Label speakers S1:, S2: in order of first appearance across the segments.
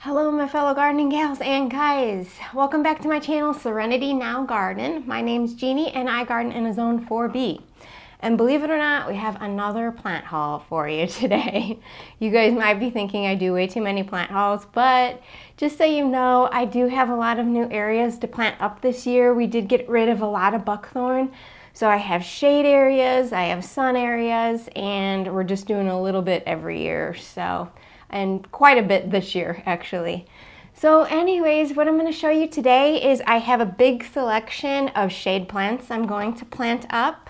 S1: Hello my fellow gardening gals and guys. Welcome back to my channel, Serenity Now Garden. My name's Jeannie and I garden in a zone 4B. And believe it or not, we have another plant haul for you today. You guys might be thinking I do way too many plant hauls, but just so you know, I do have a lot of new areas to plant up this year. We did get rid of a lot of buckthorn. So I have shade areas, I have sun areas, and we're just doing a little bit every year. And quite a bit this year actually. So anyways, what I'm going to show you today is I have a big selection of shade plants I'm going to plant up,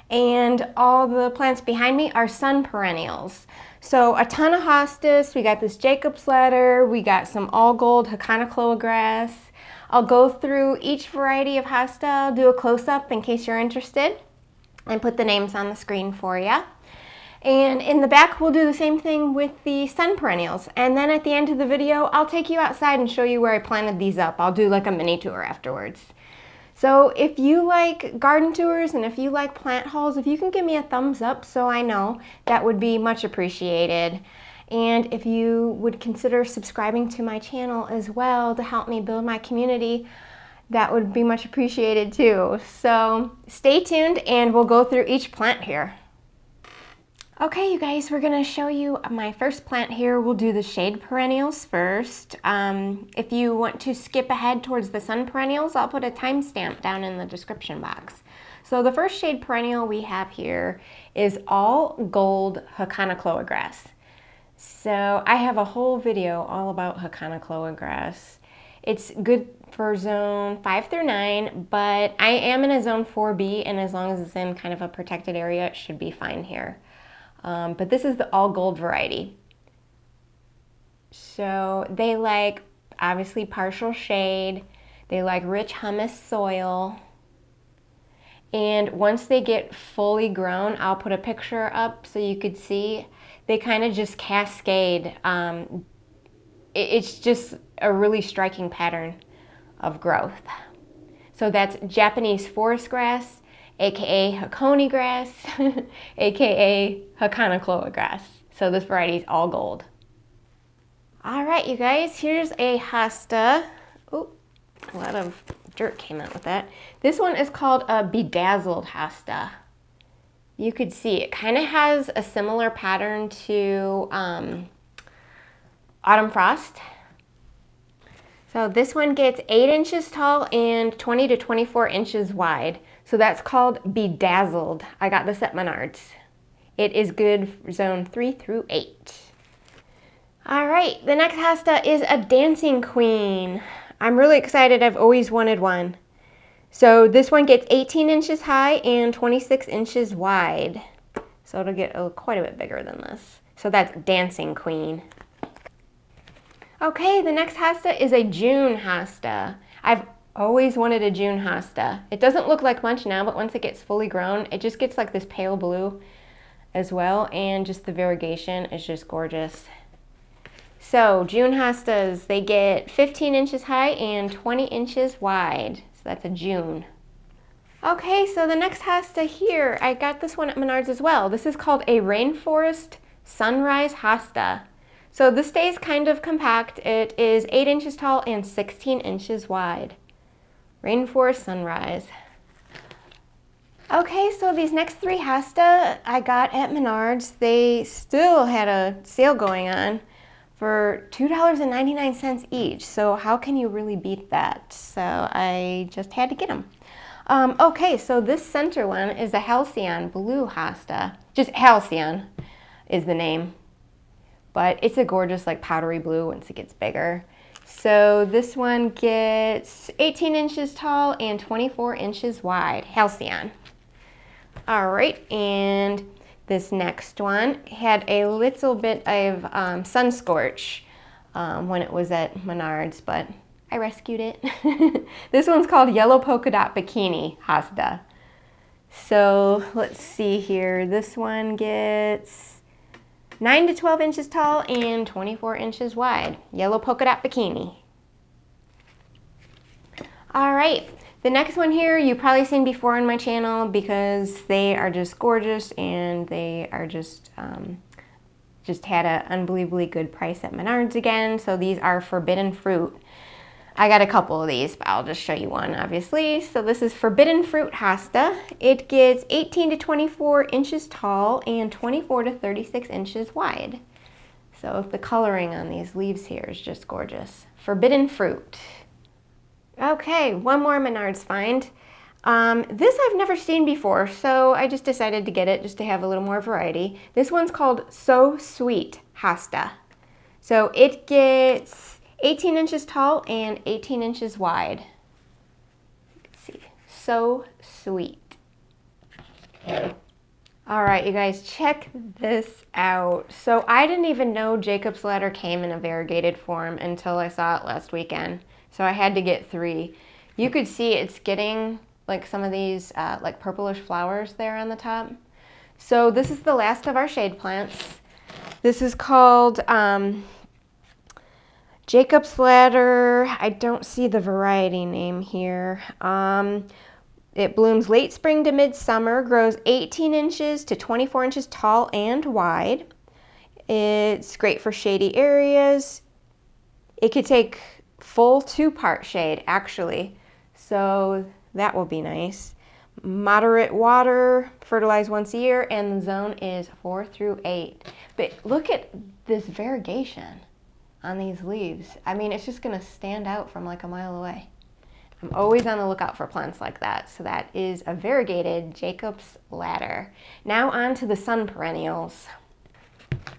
S1: and all the plants behind me are sun perennials. So a ton of hostas, we got this Jacob's ladder, we got some all gold Hakanakloa grass. I'll go through each variety of hosta, I'll do a close-up in case you're interested, and put the names on the screen for you. And in the back, we'll do the same thing with the sun perennials. And then at the end of the video, I'll take you outside and show you where I planted these up. I'll do like a mini tour afterwards. So if you like garden tours and if you like plant hauls, if you can give me a thumbs up so I know, that would be much appreciated. And if you would consider subscribing to my channel as well to help me build my community, that would be much appreciated too. So stay tuned and we'll go through each plant here. Okay, you guys, we're going to show you my first plant here. We'll do the shade perennials first. If you want to skip ahead towards the sun perennials, I'll put a timestamp down in the description box. So the first shade perennial we have here is all gold Hakanakloa grass. So I have a whole video all about Hakanakloa grass. It's good for zone 5 through 9, but I am in a zone 4B, and as long as it's in kind of a protected area, it should be fine here. But this is the all gold variety. So they like obviously partial shade, they like rich humus soil, and once they get fully grown, I'll put a picture up so you could see, they kind of just cascade. It's just a really striking pattern of growth. So that's Japanese forest grass, aka Hakone grass, aka Hakanakloa grass. So this variety is all gold. All right, you guys, here's a hosta. Oh, a lot of dirt came out with that. This one is called a bedazzled hosta. You could see it kind of has a similar pattern to autumn frost. So this one gets 8 inches tall and 20 to 24 inches wide. So that's called bedazzled. I got this at Menards. It is good for zone 3 through 8. All right, the next hosta is a dancing queen. I'm really excited, I've always wanted one. So this one gets 18 inches high and 26 inches wide. So it'll get quite a bit bigger than this. So that's dancing queen. Okay, the next hosta is a June hosta. I've always wanted a June hosta. It doesn't look like much now, but once it gets fully grown, it just gets like this pale blue as well, and just the variegation is just gorgeous. So June hostas, they get 15 inches high and 20 inches wide. So that's a June. Okay, so the next hosta here, I got this one at Menards as well. This is called a rainforest sunrise hosta. So this stays kind of compact. It is 8 inches tall and 16 inches wide. Rainforest sunrise. Okay, so these next 3 hosta I got at Menards. They still had a sale going on for $2.99 each. So how can you really beat that? So I just had to get them. Okay, so this center one is a Halcyon blue hosta. Just Halcyon is the name. But it's a gorgeous like powdery blue once it gets bigger. So this one gets 18 inches tall and 24 inches wide, Halcyon. All right, and this next one had a little bit of sun scorch when it was at Menards, but I rescued it. This one's called Yellow Polka Dot Bikini hosta. So let's see here. This one gets 9 to 12 inches tall and 24 inches wide. Yellow polka dot bikini. All right, the next one here you've probably seen before on my channel because they are just gorgeous and they are just just had an unbelievably good price at Menards again. So these are forbidden fruit. I got a couple of these, but I'll just show you one, obviously. So this is forbidden fruit hosta. It gets 18 to 24 inches tall and 24 to 36 inches wide. So the coloring on these leaves here is just gorgeous. Forbidden fruit. Okay, one more Menards find. This I've never seen before, so I just decided to get it just to have a little more variety. This one's called So Sweet Hosta. So it gets 18 inches tall and 18 inches wide. Let's see, So Sweet. All right, you guys, check this out. So I didn't even know Jacob's ladder came in a variegated form until I saw it last weekend. So I had to get 3. You could see it's getting like some of these like purplish flowers there on the top. So this is the last of our shade plants. This is called Jacob's ladder. I don't see the variety name here. It blooms late spring to midsummer, grows 18 inches to 24 inches tall and wide. It's great for shady areas. It could take full 2-part shade, actually. So that will be nice. Moderate water, fertilize once a year, and the zone is 4 through 8. But look at this variegation on these leaves. I mean, it's just gonna stand out from like a mile away. I'm always on the lookout for plants like that. So that is a variegated Jacob's ladder. Now on to the sun perennials.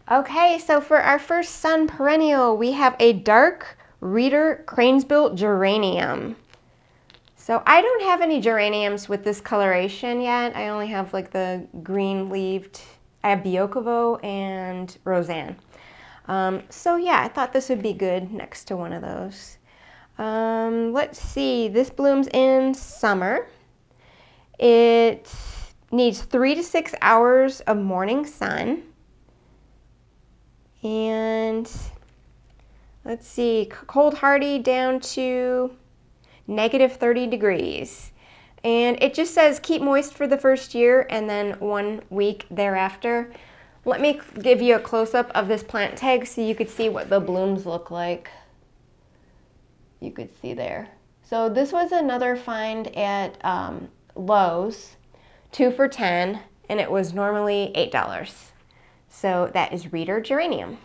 S1: Okay, so for our first sun perennial, we have a dark reader cranesbill geranium. So I don't have any geraniums with this coloration yet. I only have like the green leaved. I have Biokovo and Roseanne. So yeah, I thought this would be good next to one of those. Let's see, this blooms in summer. It needs 3 to 6 hours of morning sun. And let's see, cold hardy down to -30 degrees. And it just says keep moist for the first year and then 1 week thereafter. Let me give you a close-up of this plant tag so you could see what the blooms look like. You could see there. So this was another find at Lowe's, 2 for $10, and it was normally $8. So that is reader geranium.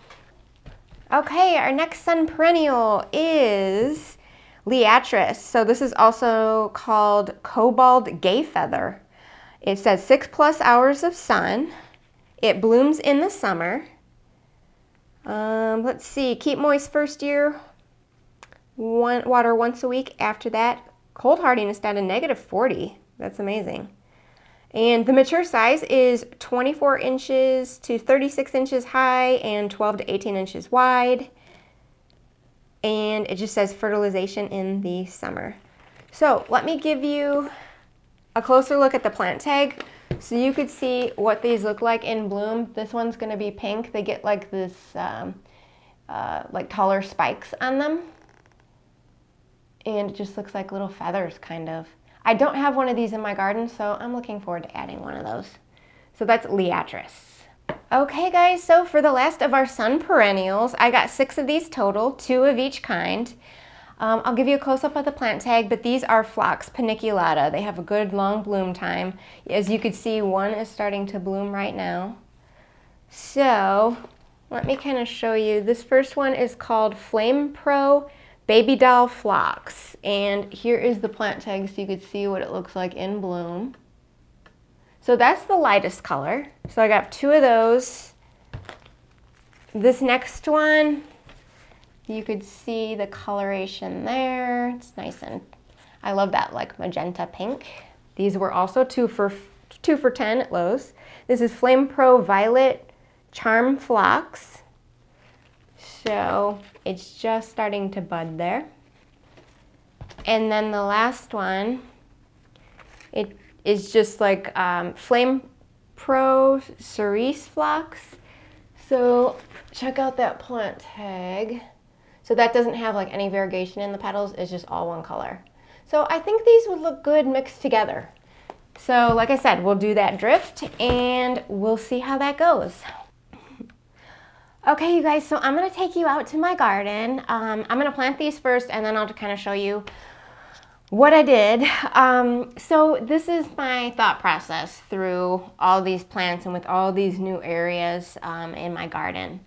S1: Okay, our next sun perennial is Liatris. So this is also called cobalt gay feather. It says 6+ hours of sun. It blooms in the summer. Let's see, keep moist first year, water once a week. After that, cold hardiness down to -40. That's amazing. And the mature size is 24 inches to 36 inches high and 12 to 18 inches wide. And it just says fertilization in the summer. So let me give you a closer look at the plant tag so you could see what these look like in bloom. This one's going to be pink. They get like this like taller spikes on them. And it just looks like little feathers, kind of. I don't have one of these in my garden, so I'm looking forward to adding one of those. So that's Liatris. Okay guys, so for the last of our sun perennials, I got 6 of these total, 2 of each kind. I'll give you a close-up of the plant tag, but these are Phlox paniculata. They have a good long bloom time. As you can see, one is starting to bloom right now. So let me kind of show you. This first one is called Flame Pro Baby Doll Phlox. And here is the plant tag so you could see what it looks like in bloom. So that's the lightest color. So I got 2 of those. This next one, you could see the coloration there. It's nice, and I love that like magenta pink. These were also 2 for $10 at Lowe's. This is Flame Pro Violet Charm Phlox. So it's just starting to bud there. And then the last one, it is just like Flame Pro Cerise Phlox. So check out that plant tag. So that doesn't have like any variegation in the petals, it's just all one color. So I think these would look good mixed together. So like I said, we'll do that drift and we'll see how that goes. Okay, you guys, so I'm gonna take you out to my garden. I'm gonna plant these first and then I'll kind of show you what I did. So this is my thought process through all these plants and with all these new areas in my garden.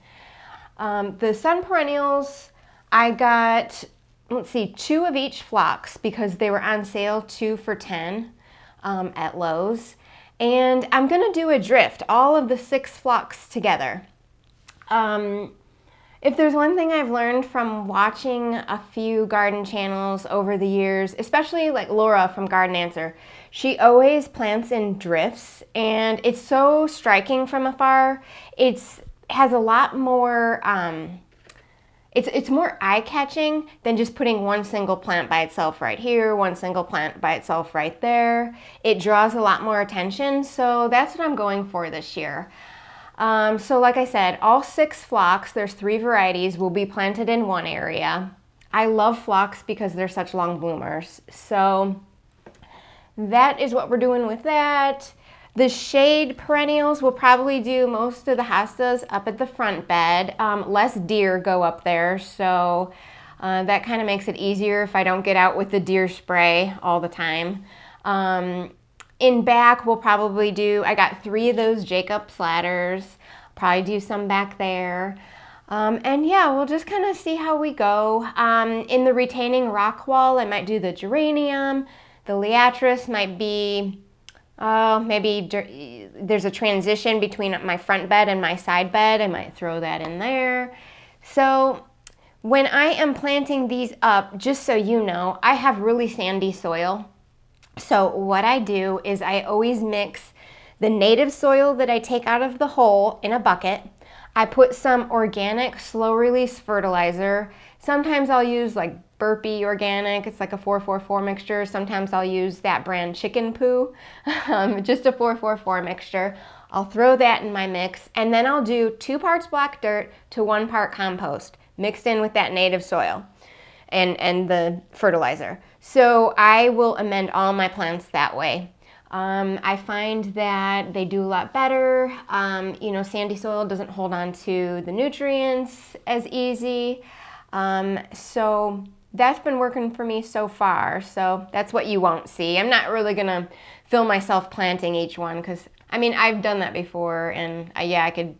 S1: The sun perennials, I got, let's see, 2 of each Phlox because they were on sale 2 for $10 at Lowe's. And I'm gonna do a drift, all of the 6 Phlox together. If there's one thing I've learned from watching a few garden channels over the years, especially like Laura from Garden Answer, she always plants in drifts and it's so striking from afar. It's has a lot more it's more eye-catching than just putting one single plant by itself right here, one single plant by itself right there. It draws a lot more attention, so that's what I'm going for this year. So like I said, all 6 phlox, there's 3 varieties, will be planted in one area. I love phlox because they're such long bloomers. So that is what we're doing with that. The shade perennials will probably do most of the hostas up at the front bed. Less deer go up there, so that kind of makes it easier if I don't get out with the deer spray all the time. In back, we'll probably do, I got 3 of those jacob ladders, probably do some back there. And yeah, we'll just kind of see how we go. In the retaining rock wall, I might do the geranium. The Liatris might be, maybe there's a transition between my front bed and my side bed. I might throw that in there. So when I am planting these up, just so you know, I have really sandy soil. So what I do is I always mix the native soil that I take out of the hole in a bucket. I put some organic slow release fertilizer. Sometimes I'll use like Burpee organic, it's like a 4-4-4 mixture. Sometimes I'll use that brand chicken poo, just a 4-4-4 mixture. I'll throw that in my mix and then I'll do 2 parts black dirt to 1 part compost mixed in with that native soil and the fertilizer. So I will amend all my plants that way. I find that they do a lot better. Sandy soil doesn't hold on to the nutrients as easy. So that's been working for me so far. So that's what you won't see. I'm not really gonna film myself planting each one because I've done that before and I could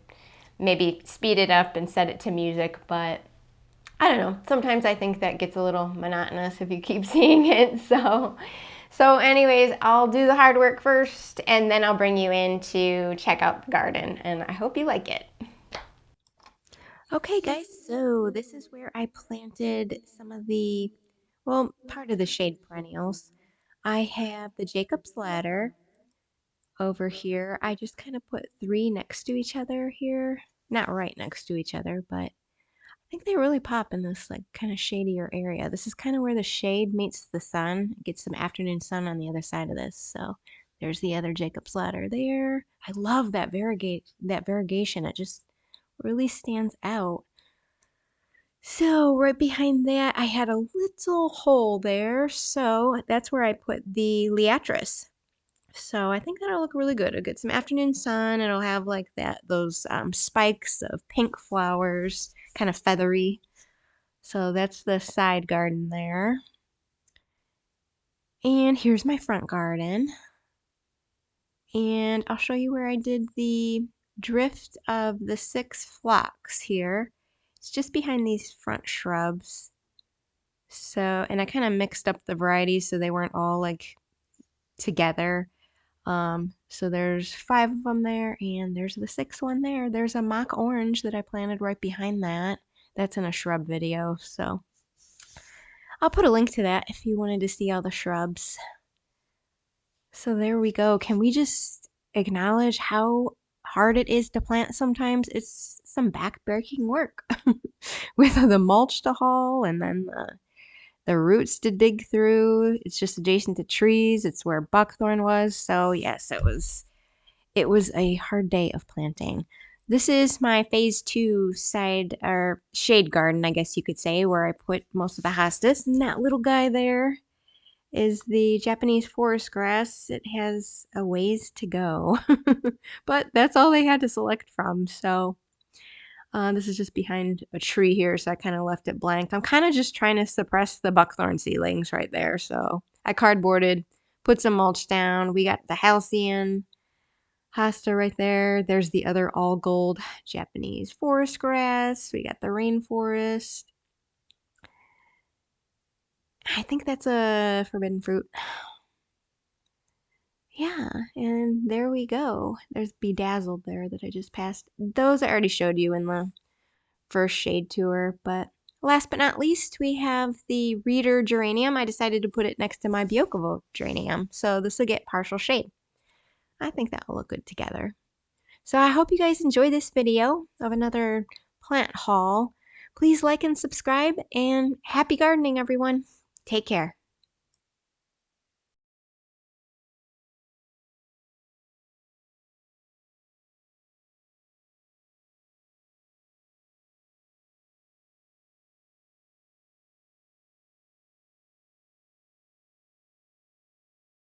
S1: maybe speed it up and set it to music, but I don't know. Sometimes I think that gets a little monotonous if you keep seeing it. So anyways, I'll do the hard work first and then I'll bring you in to check out the garden and I hope you like it. Okay guys, so this is where I planted some of the, part of the shade perennials. I have the Jacob's Ladder over here. I just kind of put 3 next to each other here. Not right next to each other, but I think they really pop in this like kind of shadier area. This is kind of where the shade meets the sun. Get some afternoon sun on the other side of this. So there's the other Jacob's Ladder there. I love that variegation. It just really stands out. So right behind that, I had a little hole there. So that's where I put the Liatris. So I think that'll look really good. It'll get some afternoon sun. It'll have like those spikes of pink flowers, kind of feathery. So that's the side garden there. And here's my front garden. And I'll show you where I did the drift of the 6 phlox here. It's just behind these front shrubs. So, and I kind of mixed up the varieties so they weren't all like together. So there's 5 of them there, and there's the 6th one there. There's a mock orange that I planted right behind that. That's in a shrub video, so I'll put a link to that if you wanted to see all the shrubs. So there we go. Can we just acknowledge how hard it is to plant sometimes? It's some backbreaking work with the mulch to haul and then the roots to dig through. It's just adjacent to trees. It's where buckthorn was. So yes, it was a hard day of planting. This is my phase 2 side or shade garden, I guess you could say, where I put most of the hostas. And that little guy there is the Japanese forest grass. It has a ways to go, but that's all they had to select from. So This is just behind a tree here, so I kind of left it blank. I'm kind of just trying to suppress the buckthorn seedlings right there. So I cardboarded, put some mulch down. We got the halcyon hosta right there. There's the other all gold Japanese forest grass. We got the rainforest. I think that's a forbidden fruit. Yeah, and there we go. There's bedazzled there that I just passed. Those I already showed you in the first shade tour, but last but not least, we have the reader geranium. I decided to put it next to my Biokovo geranium, so this will get partial shade. I think that will look good together. So I hope you guys enjoy this video of another plant haul. Please like and subscribe, and happy gardening, everyone. Take care.